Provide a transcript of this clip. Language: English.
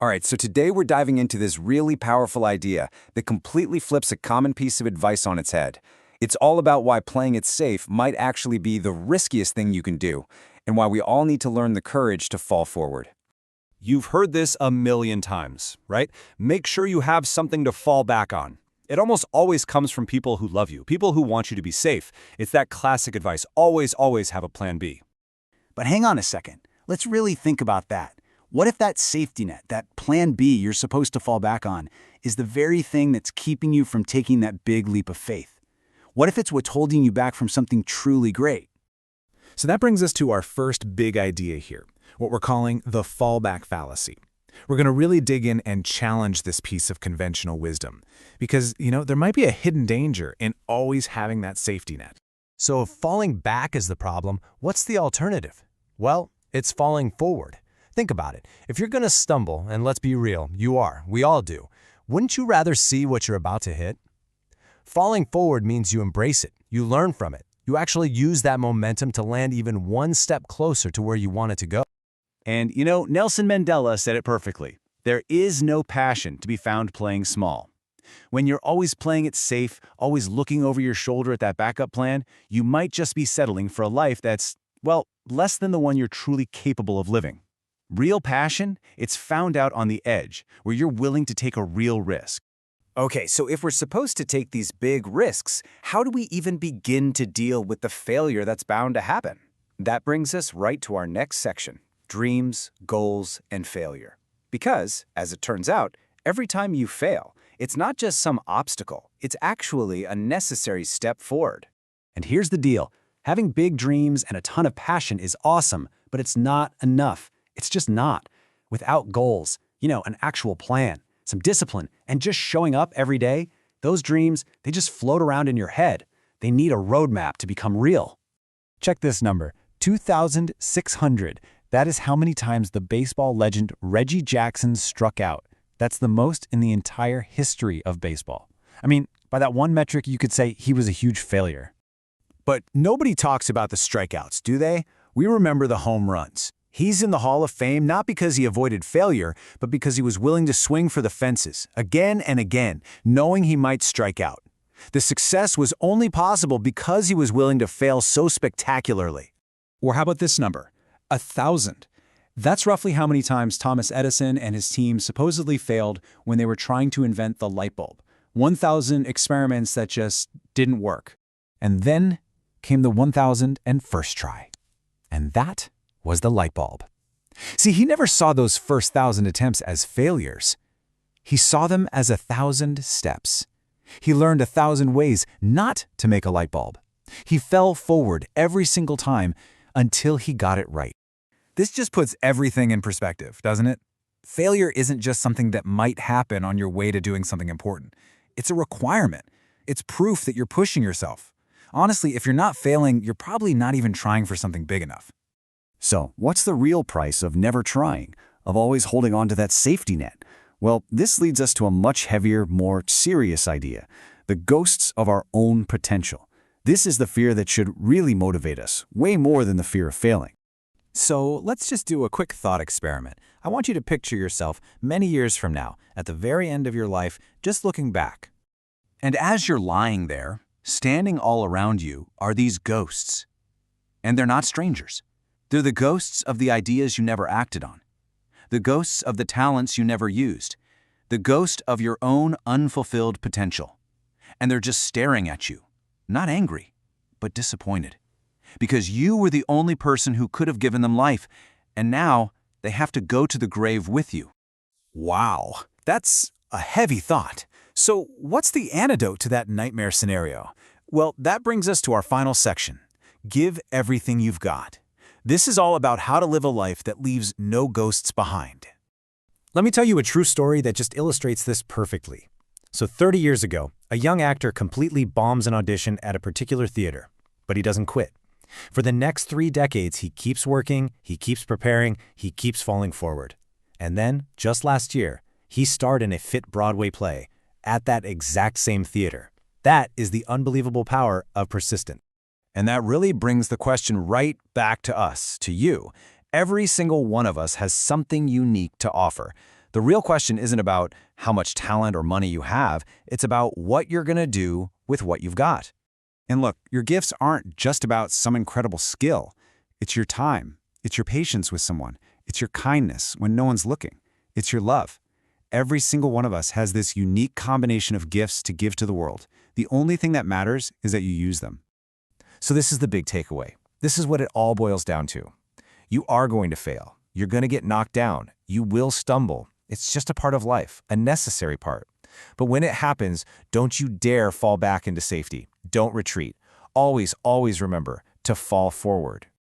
All right, so today we're diving into this really powerful idea that completely flips a common piece of advice on its head. It's all about why playing it safe might actually be the riskiest thing you can do, and why we all need to learn the courage to fall forward. You've heard this a million times, right? Make sure you have something to fall back on. It almost always comes from people who love you, people who want you to be safe. It's that classic advice, always have a plan B. But hang on a second. Let's really think about that. What if that safety net, that plan B you're supposed to fall back on, is the very thing that's keeping you from taking that big leap of faith? What if it's what's holding you back from something truly great? So that brings us to our first big idea here, what we're calling the fallback fallacy. We're going to really dig in and challenge this piece of conventional wisdom because, there might be a hidden danger in always having that safety net. So if falling back is the problem, what's the alternative? Well, it's falling forward. Think about it. If you're going to stumble, and let's be real, we all do, wouldn't you rather see what you're about to hit? Falling forward means you embrace it, you learn from it, you actually use that momentum to land even one step closer to where you want it to go. And Nelson Mandela said it perfectly. There is no passion to be found playing small. When you're always playing it safe, always looking over your shoulder at that backup plan, you might just be settling for a life that's, less than the one you're truly capable of living. Real passion, it's found out on the edge, where you're willing to take a real risk. Okay, so if we're supposed to take these big risks, how do we even begin to deal with the failure that's bound to happen? That brings us right to our next section, dreams, goals, and failure. Because, as it turns out, every time you fail, it's not just some obstacle, it's actually a necessary step forward. And here's the deal. Having big dreams and a ton of passion is awesome, but it's not enough. It's just not. Without goals, an actual plan, some discipline, and just showing up every day, those dreams, they just float around in your head. They need a roadmap to become real. Check this number, 2,600. That is how many times the baseball legend Reggie Jackson struck out. That's the most in the entire history of baseball. I mean, by that one metric, you could say he was a huge failure. But nobody talks about the strikeouts, do they? We remember the home runs. He's in the Hall of Fame not because he avoided failure, but because he was willing to swing for the fences, again and again, knowing he might strike out. The success was only possible because he was willing to fail so spectacularly. Or how about this number? 1,000. That's roughly how many times Thomas Edison and his team supposedly failed when they were trying to invent the light bulb. 1,000 experiments that just didn't work. And then came the 1,001st try. And that was the light bulb. See, he never saw those first 1,000 attempts as failures. He saw them as 1,000 steps. He learned 1,000 ways not to make a light bulb. He fell forward every single time until he got it right. This just puts everything in perspective, doesn't it? Failure isn't just something that might happen on your way to doing something important. It's a requirement. It's proof that you're pushing yourself. Honestly, if you're not failing, you're probably not even trying for something big enough. So, what's the real price of never trying, of always holding on to that safety net? Well, this leads us to a much heavier, more serious idea, the ghosts of our own potential. This is the fear that should really motivate us, way more than the fear of failing. So let's just do a quick thought experiment. I want you to picture yourself many years from now, at the very end of your life, just looking back. And as you're lying there, standing all around you are these ghosts. And they're not strangers. They're the ghosts of the ideas you never acted on, the ghosts of the talents you never used, the ghost of your own unfulfilled potential. And they're just staring at you, not angry, but disappointed, because you were the only person who could have given them life, and now they have to go to the grave with you. Wow, that's a heavy thought. So what's the antidote to that nightmare scenario? Well, that brings us to our final section. Give everything you've got. This is all about how to live a life that leaves no ghosts behind. Let me tell you a true story that just illustrates this perfectly. So 30 years ago, a young actor completely bombs an audition at a particular theater, but he doesn't quit. For the next 3 decades, he keeps working, he keeps preparing, he keeps falling forward. And then, just last year, he starred in a hit Broadway play at that exact same theater. That is the unbelievable power of persistence. And that really brings the question right back to us, to you. Every single one of us has something unique to offer. The real question isn't about how much talent or money you have, it's about what you're going to do with what you've got. And look, your gifts aren't just about some incredible skill. It's your time. It's your patience with someone. It's your kindness when no one's looking. It's your love. Every single one of us has this unique combination of gifts to give to the world. The only thing that matters is that you use them. So this is the big takeaway. This is what it all boils down to. You are going to fail. You're going to get knocked down. You will stumble. It's just a part of life, a necessary part. But when it happens, don't you dare fall back into safety. Don't retreat. Always, always remember to fall forward.